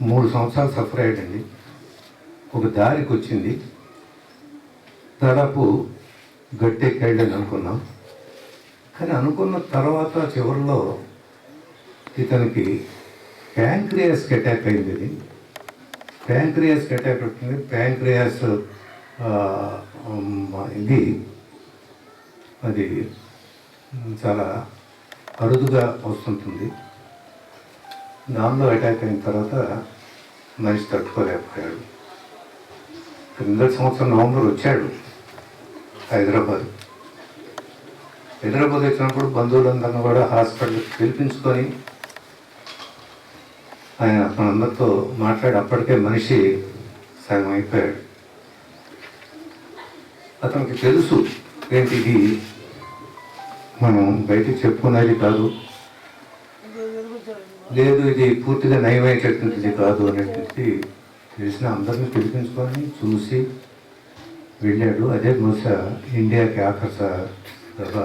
3 సంవత్సరాలు సఫర్ అయ్యాడండి. ఒక దారికి వచ్చింది, దాదాపు గట్టెక్కాడని అనుకున్నాం. కానీ అనుకున్న తర్వాత చివరిలో ఇతనికి ప్యాంక్రియాస్కి అటాక్ అయింది. ఇది ప్యాంక్రియాస్కి అటాక్ అవుతుంది. ప్యాంక్రియాస్ ఇది అది చాలా అరుదుగా వస్తుంటుంది. దానిలో అటాక్ అయిన తర్వాత మనిషి తట్టుకోలేకపోయాడు. 2 సంవత్సరం నవంబర్ వచ్చాడు హైదరాబాద్ వచ్చినప్పుడు బంధువులందరినీ కూడా హాస్పిటల్కి పిలిపించుకొని ఆయన అందరితో మాట్లాడి అప్పటికే మనిషి సగం అయిపోయాడు. అతనికి తెలుసు ఏంటి ఇది మనం బయటికి చెప్పుకునేది కాదు, లేదు ఇది పూర్తిగా నయమయ్యేటటువంటిది కాదు అనేటువంటి తెలిసిన అందరినీ పిలిపించుకొని చూసి వెళ్ళాడు. అదే బహుశా ఇండియాకి ఆఖరి కదా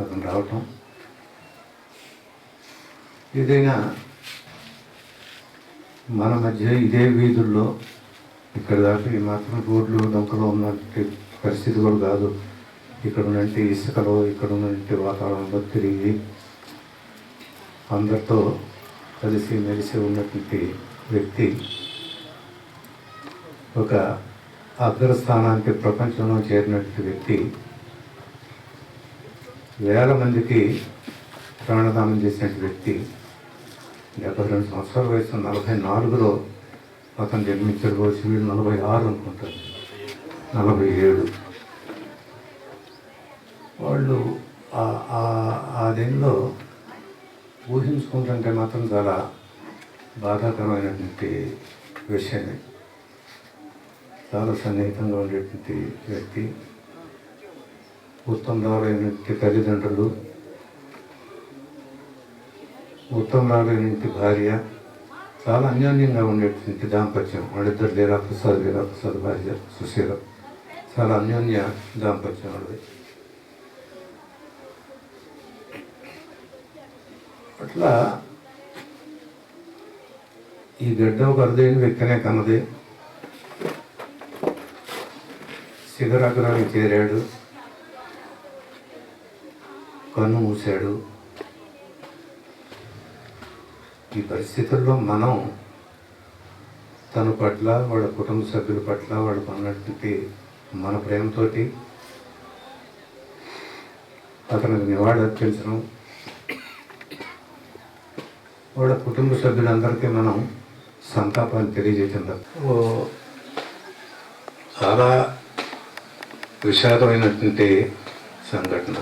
అతను రావటం. ఏదైనా మన మధ్య ఇదే వీధుల్లో ఇక్కడ దాకా ఈ మాత్రం రోడ్లు డొంకలో ఉన్నటువంటి పరిస్థితి కూడా కాదు. ఇక్కడ ఉన్నట్టు ఇసుకలో, ఇక్కడ ఉన్నట్టు వాతావరణంలో తిరిగి అందరితో కలిసి మెలిసి ఉన్నటువంటి వ్యక్తి ఒక అగ్రస్థానానికి ప్రపంచంలో చేరినటువంటి వ్యక్తి వేల మందికి ప్రాణదానం చేసినటువంటి వ్యక్తి. 72 సంవత్సరాల వయసు, 44లో అతను జన్మించాడు. రోజు వీళ్ళు 46 అనుకుంటారు, 47. వాళ్ళు ఆ దీనిలో ఊహించుకుంటుంటే మాత్రం చాలా బాధాకరమైనటువంటి విషయమే. చాలా సన్నిహితంగా ఉండేటువంటి వ్యక్తి, ఉత్తమరాలైనటువంటి తల్లిదండ్రులు, ఉత్తమరాలైనటువంటి భార్య, చాలా అన్యోన్యంగా ఉండేటువంటి దాంపత్యం. వాళ్ళిద్దరు లీలాప్రసాద్ భార్య సుశీల, చాలా అన్యోన్య దాంపత్యం వాళ్ళది. అట్లా ఈ గడ్డ ఒక అరుదైన వ్యక్తినే కన్నది. శిఖరాగ్రానికి చేరాడు, కన్ను మూశాడు. ఈ పరిస్థితుల్లో మనం తన పట్ల, వాళ్ళ కుటుంబ సభ్యుల పట్ల, వాళ్ళకు ఉన్నటువంటి మన ప్రేమతోటి అతనికి నివాళి అర్పించడం, వాళ్ళ కుటుంబ సభ్యులందరికీ మనం సంతాపాన్ని తెలియజేయడం చాలా విషాదమైనటువంటి సంఘటన.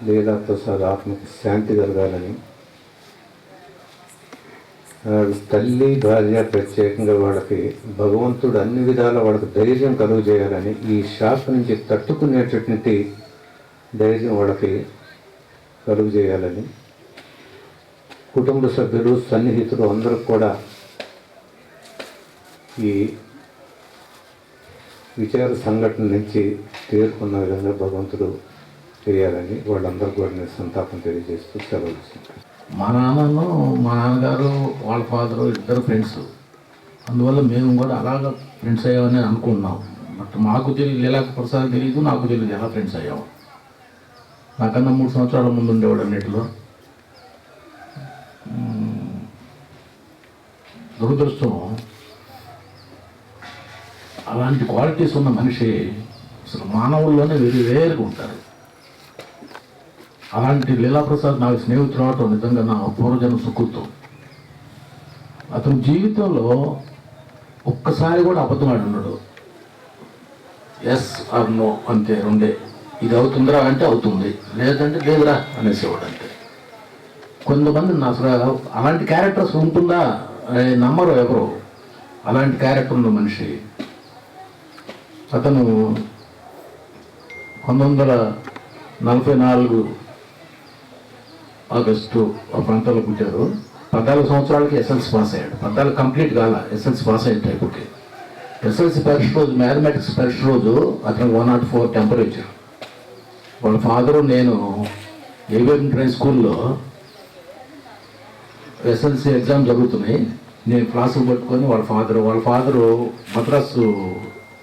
లీలాప్రసాద్ ఆత్మకి శాంతి కలగాలని, తల్లి భార్య ప్రత్యేకంగా వాళ్ళకి భగవంతుడు అన్ని విధాల వాళ్ళకి ధైర్యం కలుగు చేయాలని, ఈ షాక్ నుంచి తట్టుకునేటటువంటి ధైర్యం వాళ్ళకి కలుగు చేయాలని కుటుంబ సభ్యులు, సన్నిహితులు అందరూ కూడా ఈ విచార సంఘటన నుంచి తేరుకున్న విధంగా భగవంతుడు చేయాలని వాళ్ళందరూ కూడా నేను సంతాపం తెలియజేస్తూ సెలవు ఇస్తున్నాను. మా నాన్నగారు వాళ్ళ ఫాదరు ఇద్దరు ఫ్రెండ్స్. అందువల్ల మేము కూడా అలాగ ఫ్రెండ్స్ అయ్యామని అనుకుంటున్నాం. బట్ మాకు తెలియదు, లీలాప్రసాద్ తెలియదు, నాకు తెలియదు ఎలా ఫ్రెండ్స్ అయ్యాము. నాకన్నా 3 సంవత్సరాల ముందు ఉండేవాడు అన్నిటిలో. దురదృష్టం, అలాంటి క్వాలిటీస్ ఉన్న మనిషి అసలు మానవుల్లోనే వేరుగా ఉంటారు. అలాంటి లీలాప్రసాద్ నాకు స్నేహితుడు అవటం నిజంగా నా పూర్వజన్మ సుకృతం. అతని జీవితంలో ఒక్కసారి కూడా అబద్ధం ఆడి ఉన్నాడు. ఎస్ ఆర్ నో అంతే, రెండే. ఇది అవుతుందిరా అంటే అవుతుంది, లేదంటే లేదురా అనేసేవాడు అంతే. కొంతమంది అసలు అలాంటి క్యారెక్టర్స్ ఉంటుందా నమ్మరు ఎవరు. అలాంటి క్యారెక్టర్ ఉన్న మనిషి. అతను 1944 ఆగస్టు ఆ ప్రాంతాల్లో పుట్టారు. 14 సంవత్సరాలకి ఎస్ఎల్సి పాస్ అయ్యాడు. 14 కంప్లీట్ కాల, ఎస్ఎల్సి పాస్ అయిన టైపుకి. ఎస్ఎల్సి పరీక్ష రోజు, మ్యాథమెటిక్స్ పరీక్ష రోజు అతనికి 104 టెంపరేచర్. వాళ్ళ ఫాదరు నేను ఏవిఎం ట్రై స్కూల్లో ఎస్ఎల్సి ఎగ్జామ్ జరుగుతున్నాయి. నేను క్లాసులు పట్టుకొని వాళ్ళ father Madras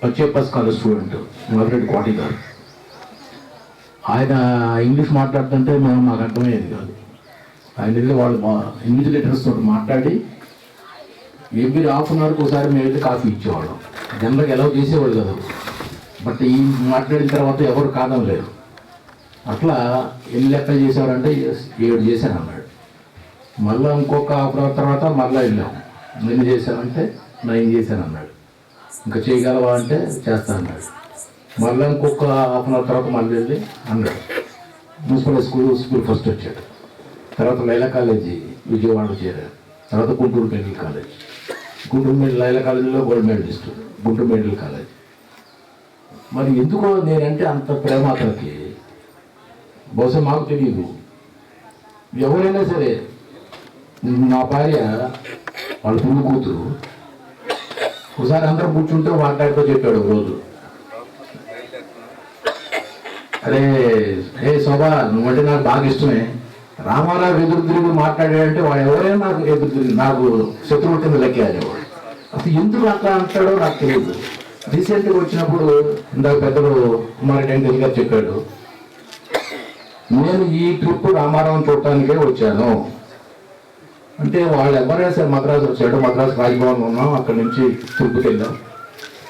Pachaiyappa's college student Madhu Reddy Koti గారు. ఆయన ఇంగ్లీష్ మాట్లాడుతుంటే మాకు అర్థమయ్యేది కాదు. ఆయన వెళ్ళి వాళ్ళు మా ఇన్విజిలేటర్స్ తోటి మాట్లాడి ఎవ్రీ హాఫ్ అన్ అవర్కి ఒకసారి మేము వెళ్ళి కాఫీ ఇచ్చేవాళ్ళం. జనరల్గా ఎలా చేసేవాళ్ళు కాదు, బట్ ఈ మాట్లాడిన తర్వాత ఎవరు కాదనలేరు. అట్లా ఎన్ని లెక్కలు చేసేవారంటే 7 చేశాను అన్నాడు. మళ్ళీ ఇంకొక హాఫ్ అన్ అవర్ తర్వాత మళ్ళీ వెళ్ళాం. ఎన్ని చేశానంటే 9 చేశాను అన్నాడు. ఇంకా చేయగలవా అంటే చేస్తా అన్నాడు. మళ్ళీ ఇంకొక హాఫ్ అన్ అవర్ తర్వాత మళ్ళీ వెళ్ళి అన్నాడు. మున్సిపల్ స్కూల్ ఫస్ట్ వచ్చాడు. తర్వాత లైలా కాలేజీ విజయవాడలో చేరాడు. తర్వాత గుంటూరు మెడికల్ కాలేజ్, లైలా కాలేజీలో gold medalist, Guntur medical college. మరి ఎందుకో నేనంటే అంత ప్రేమ అతనికి. బహుశా మాకు తెలియదు. ఎవరైనా సరే, నా భార్య వాళ్ళ పువ్వు కూతురు ఒకసారి అందరం కూర్చుంటే మాట్లాడుతూ చెప్పాడు రోజు, అరే శోభా నువ్వంటే నాకు బాగా ఇష్టమే, రామారావు ఎదురు తిరిగి మాట్లాడాడంటే వాడు ఎవరైనా నాకు ఎదురు తిరిగి నాకు శత్రువు కింద లెక్క అనేవాడు. అసలు ఎందుకు అట్లా అంటాడో నాకు తెలియదు. రీసెంట్గా వచ్చినప్పుడు ఇందాక పెద్దలు కుమారెడ్డి గారు చెప్పాడు, నేను ఈ ట్రిప్ రామారావు చూడటానికే వచ్చాను అంటే, వాళ్ళు ఎవరైనా సరే మద్రాసు వచ్చాడు, మద్రాసు రాజ్భవన్ ఉన్నాం, అక్కడి నుంచి తిరుపతి వెళ్ళాం,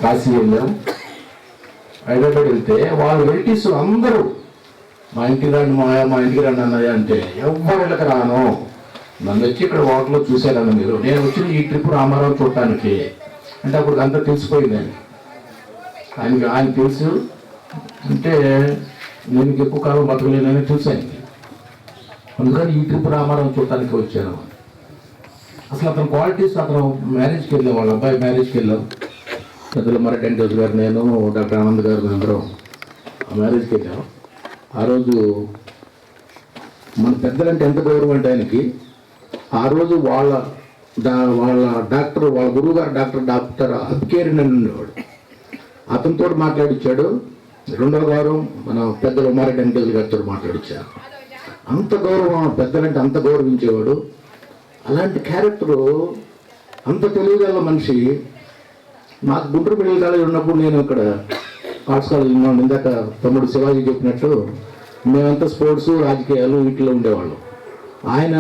కాశీ వెళ్ళాం, హైదరాబాద్ వెళ్తే వాళ్ళ రిలేటివ్స్ అందరూ మా ఇంటికి రండి మా ఇంటికి రండి అన్నది అంటే ఎవరు వెళ్ళక రాను, నన్ను వచ్చి ఇక్కడ హోటల్లో చూశారన్న మీరు, నేను వచ్చిన ఈ ట్రిప్ రామారావు చూడటానికి అంటే అప్పుడు అంతా తెలిసిపోయింది ఆయన తెలుసు అంటే నేను ఎక్కువ కాలం బతకలేనని చూశాను. అందుకని ఈ ట్రిప్ రామారావు చూడటానికి వచ్చాను. అసలు అతని క్వాలిటీస్, అతను మ్యారేజ్కి వెళ్ళాం, వాళ్ళ అబ్బాయి మ్యారేజ్కి వెళ్ళాం. పెద్దల మరటెంటోస్ గారు, నేను, డాక్టర్ ఆనంద్ గారు అందరం ఆ మ్యారేజ్కి వెళ్ళాం. ఆ రోజు మన పెద్దలంటే ఎంత గౌరవం అంటే ఆయనకి, ఆ రోజు వాళ్ళ డాక్టర్, వాళ్ళ గురువు గారు డాక్టర్ అబ్కేరిన్ అని ఉండేవాడు, అతనితో మాట్లాడిచ్చాడు. రెండవ వారం మన పెద్దల ఉమారెడ్డి వెంకటేశ్వర గారితో మాట్లాడిచ్చారు. అంత గౌరవం, పెద్దలంటే అంత గౌరవించేవాడు. అలాంటి క్యారెక్టరు, అంత తెలివిగల మనిషి. నాకు గుంటూరు మెడికల్ కాలేజ్ ఉన్నప్పుడు నేను ఇక్కడ ఆర్ట్స్ కాలేజ్ ఉన్నాను. ఇందాక తమ్ముడు శివాజీ చెప్పినట్టు మేమంతా స్పోర్ట్స్, రాజకీయాలు వీటిలో ఉండేవాళ్ళం. ఆయన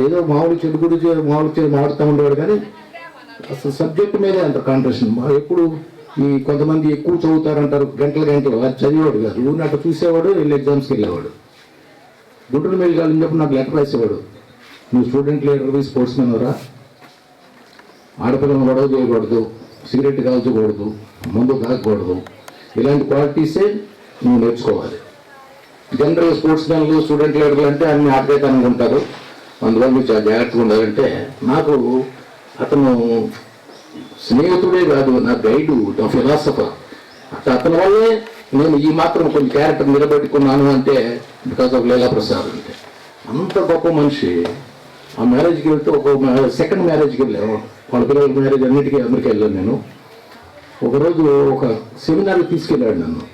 ఏదో మామూలు చెడు గురించి మాడుతూ ఉండేవాడు, కానీ అసలు సబ్జెక్ట్ మీదే అంత కాంట్రేషన్. ఎప్పుడు ఈ కొంతమంది ఎక్కువ చదువుతారంటారు, గంటలు అది చదివేవాడు కాదు, ఊరిని అట్లా చూసేవాడు, వెళ్ళి ఎగ్జామ్స్కి వెళ్ళేవాడు. గుంటూరు మెడికల్ కాలేజ్ ఉన్నప్పుడు నాకు లెటర్ రాసేవాడు, నువ్వు స్టూడెంట్ లీడర్వి, స్పోర్ట్స్ మెన్ రా, ఆడపిల్లలను గొడవ చేయకూడదు, సిగరెట్ కాల్చకూడదు, మందు తాగకూడదు, ఇలాంటి క్వాలిటీసే నువ్వు నేర్చుకోవాలి. జనరల్ స్పోర్ట్స్ మెన్లు, స్టూడెంట్ లీడర్లు అంటే అన్ని ఆటేతనంగా ఉంటారు, అందువల్ల మీరు చాలా జాగ్రత్తగా ఉండాలంటే, నాకు అతను స్నేహితుడే కాదు, నా గైడు, నా ఫిలాసఫర్. అతని వల్లే నేను ఈ మాత్రం కొంచెం క్యారెక్టర్ నిలబెట్టుకున్నాను అంటే బికాస్ ఆఫ్ లీలా ప్రసాద్. అంటే అంత గొప్ప మనిషి. ఆ మ్యారేజ్కి వెళ్తే ఒక సెకండ్ మ్యారేజ్కి వెళ్ళాము, వాళ్ళ పిల్లల మ్యారేజ్ అన్నిటికీ అమెరికా వెళ్ళాను నేను. ఒకరోజు ఒక సెమినార్కి తీసుకెళ్ళాడు నన్ను.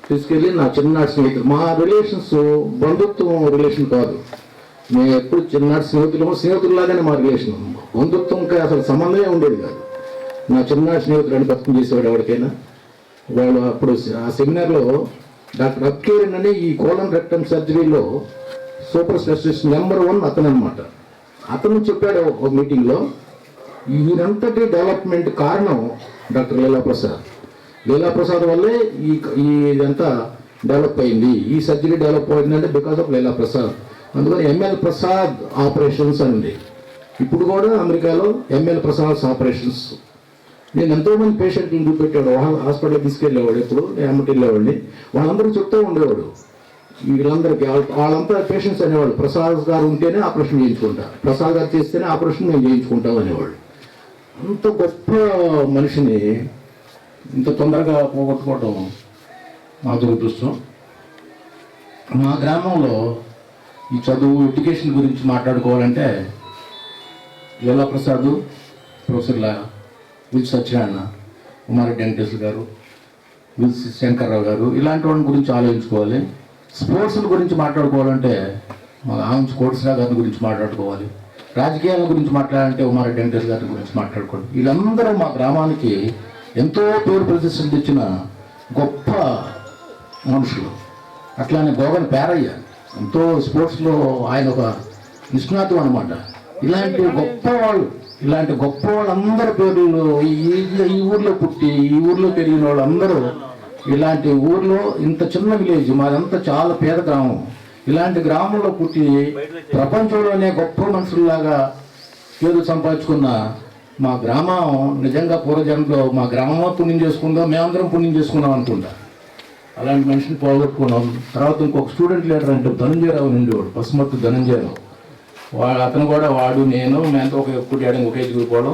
తీసుకెళ్ళి నా చిన్ననాటి స్నేహితులు, మా రిలేషన్స్ బంధుత్వం రిలేషన్ కాదు, మేము ఎప్పుడు చిన్ననాటి స్నేహితుల్లాగానే మా రిలేషన్, బంధుత్వంకి అసలు సంబంధమే ఉండేది కాదు. నా చిన్ననాటి స్నేహితులు అని పక్కన చేసేవాడు ఎవరికైనా. వాళ్ళు అప్పుడు ఆ సెమినార్లో డాక్టర్ అబ్కేరిన్ అని ఈ కోలన్ రెక్టమ్ సర్జరీలో సూపర్ స్పెషలిస్ట్ నెంబర్ 1 అతను అనమాట. అతను చెప్పాడు ఒక మీటింగ్లో, ఈయనంతటి డెవలప్మెంట్ కారణం డాక్టర్ లీలా ప్రసాద్. లీలా ప్రసాద్ వల్లే ఇదంతా డెవలప్ అయింది, ఈ సర్జరీ డెవలప్ అయిందంటే బికాస్ ఆఫ్ లీలా ప్రసాద్. అందుకని ఎంఎల్ ప్రసాద్ ఆపరేషన్స్ అండి. ఇప్పుడు కూడా అమెరికాలో ఎంఎల్ ప్రసాద్ ఆపరేషన్స్. నేను ఎంతోమంది పేషెంట్ని చూపెట్టాడు, హాస్పిటల్కి తీసుకెళ్ళేవాడు, ఎప్పుడు ఎమ్మటి వెళ్ళేవాడిని, వాళ్ళందరూ చెప్తూ ఉండేవాడు వీళ్ళందరికీ. వాళ్ళంతా పేషెంట్స్ అనేవాళ్ళు, ప్రసాద్ గారు ఉంటేనే ఆపరేషన్ చేయించుకుంటారు, ప్రసాద్ గారు చేస్తేనే ఆపరేషన్ మేము చేయించుకుంటాం అనేవాళ్ళు. అంత గొప్ప మనిషిని ఇంత తొందరగా పోగొట్టుకోవటం మా దురదృష్టం. మా గ్రామంలో ఈ చదువు, ఎడ్యుకేషన్ గురించి మాట్లాడుకోవాలంటే లీలా ప్రసాద్, ప్రొఫెసర్ విల్ సత్యనారాయణ, ఉమారెడ్డి వెంకటేశ్వర గారు, విల్ శంకర్రావు గారు, ఇలాంటి వాళ్ళ గురించి ఆలోచించుకోవాలి. స్పోర్ట్స్ గురించి మాట్లాడుకోవాలంటే మా ఆంజ్ కోట్స్రా గారి గురించి మాట్లాడుకోవాలి, రాజకీయాల గురించి మాట్లాడాలంటే ఉమారెడ్డి వెంకటేష్ గారి గురించి మాట్లాడుకోండి. వీళ్ళందరూ మా గ్రామానికి ఎంతో పేరు ప్రతిష్టలు తెచ్చిన గొప్ప మనుషులు. అట్లానే గోగన్ పేరయ్య ఎంతో స్పోర్ట్స్లో ఆయన ఒక నిష్ణాతం అనమాట. ఇలాంటి గొప్ప వాళ్ళందరి పేర్లు ఈ ఊర్లో పుట్టి ఈ ఊర్లో పెరిగిన వాళ్ళందరూ, ఇలాంటి ఊర్లో ఇంత చిన్న విలేజ్ మాదంతా చాలా పేద గ్రామం, ఇలాంటి గ్రామంలో పుట్టి ప్రపంచంలోనే గొప్ప మనుషుల్లాగా పేరు సంపాదించుకున్న మా గ్రామం నిజంగా పూర్వజన్మలో మా గ్రామం పుణ్యం చేసుకుందాం, మేమందరం పుణ్యం చేసుకున్నాం అనుకుంటా. అలాంటి మనిషిని పోగొట్టుకున్నాం. తర్వాత ఇంకొక స్టూడెంట్ లీడర్ అంటే ధనంజయరావు ఉండేవాడు, పసుమర్తి ధనంజయరావు. అతను కూడా మేమంతా ఒకే ఎదుగుపోవడం.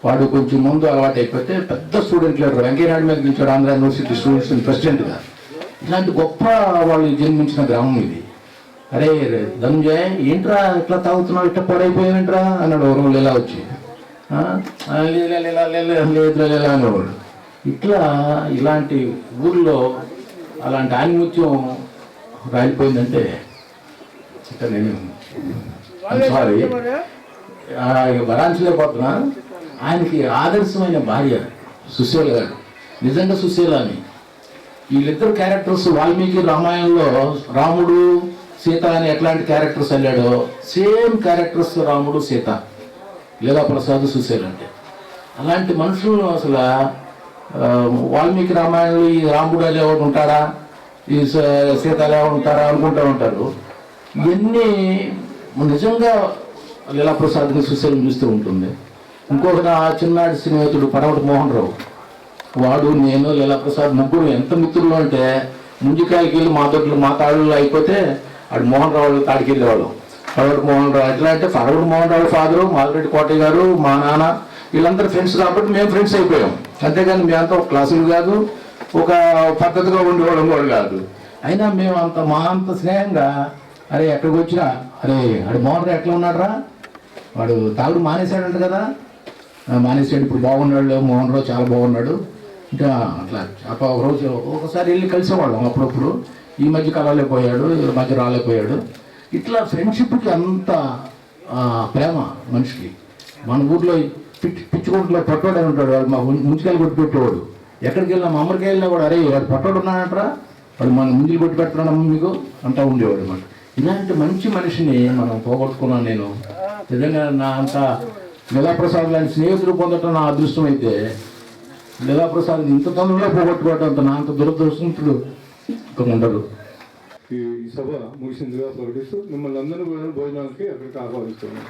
వాడు కొంచెం ముందు అలవాటు అయిపోతే పెద్ద స్టూడెంట్ లీడర్ వెంకయ్యనాయుడు మీద గెలిచాడు ఆంధ్ర యూనివర్సిటీ స్టూడెంట్స్ ప్రెసిడెంట్గా. ఇలాంటి గొప్ప వాళ్ళు జన్మించిన గ్రామం ఇది. అరే ధనంజయ్ ఏంట్రా ఇట్లా తాగుతున్నావు, ఇట్లా పడైపోయావేంట్రా అన్నాడు ఎవరు ఇలా వచ్చి. లేదురా అనేవాడు. ఇలాంటి ఊర్లో అలాంటి ఆనిముత్యం రాలిపోయిందంటే ఇక నేను సారీ భరాంచలేకపోతున్నా. ఆయనకి ఆదర్శమైన భార్య సుశీల గారు, నిజంగా సుశీల అని. వీళ్ళిద్దరు క్యారెక్టర్స్ వాల్మీకి రామాయణంలో రాముడు సీత అని ఎట్లాంటి క్యారెక్టర్స్ వెళ్ళాడో సేమ్ క్యారెక్టర్స్ రాముడు సీత, లీలా ప్రసాద్ సుశీల అంటే. అలాంటి మనుషులను అసలు వాల్మీకి రామాయణంలో ఈ రాముడు అని ఎవరు ఉంటాడా, ఈ సీత ఎవరు ఉంటారా అనుకుంటూ ఉంటారు. ఇవన్నీ నిజంగా లీలా ప్రసాద్ని సుశీలను చూస్తూ ఉంటుంది. ఇంకొక నా చిన్నాడి స్నేహితుడు పడవటి మోహన్ రావు, వాడు నేను లీలా ప్రసాద్ ముగ్గురు ఎంత మిత్రులు అంటే ముంజికాయలకి వెళ్ళి మా తాళ్ళలో అయిపోతే ఆడు మోహన్ రావు తాడికి వెళ్ళేవాళ్ళం. పడవటి మోహన్ రావు ఎట్లా అంటే పడవటి మోహన్ రావు ఫాదరు, మాదిరెడ్డి కోటయ్య గారు, మా నాన్న వీళ్ళందరూ ఫ్రెండ్స్ కాబట్టి మేము ఫ్రెండ్స్ అయిపోయాం. అంతేగాని మేమంతా ఒక క్లాసులు కాదు, ఒక పద్ధతిగా ఉండేవాళ్ళం కూడా కాదు. అయినా మేము అంత స్నేహంగా అరే ఎక్కడికి వచ్చినా అరే ఆడు మోహన్ రావు ఎట్లా ఉన్నాడు రా, వాడు తాగుడు మానేశాడంట కదా, మానేసాడు ఇప్పుడు బాగున్నాడు మోహన్ రావు చాలా బాగున్నాడు. ఇంకా అట్లా ఒక రోజు ఒకసారి వెళ్ళి కలిసేవాళ్ళం అప్పుడప్పుడు. ఈ మధ్య కలవలేకపోయాడు, ఈ మధ్య రాలేకపోయాడు. ఇట్లా ఫ్రెండ్షిప్కి అంత ప్రేమ మనిషికి. మన ఊర్లో పిచ్చుకుంట్లో పట్టోడే ఉంటాడు, వాడు మా ముంచుకాయలు కొట్టి పెట్టేవాడు. ఎక్కడికి వెళ్ళినా మా అమ్మడికి వెళ్ళినా కూడా అరే వాడు పట్టోడు ఉన్నాడంటరా, వాడు మన ముంజులు కొట్టి పెడుతున్నాడమ్మ మీకు అంటూ ఉండేవాడు అనమాట. ఇలాంటి మంచి మనిషిని మనం పోగొట్టుకున్నాను నేను. నిజంగా నా అంత లీలాప్రసాద్ లాంటి స్నేహితులు పొందటం నా అదృష్టం అయితే, లీలాప్రసాద్ ఇంత తొందరగా పోగొట్టుకోవటం నా అంత దురదృష్టంతుడు ఇంకా ఉండరు. ఈ సభ ముగిసిందిగా ప్రకటిస్తూ మిమ్మల్ని అందరూ భోజనానికి అక్కడికి ఆహ్వానిస్తున్నాను.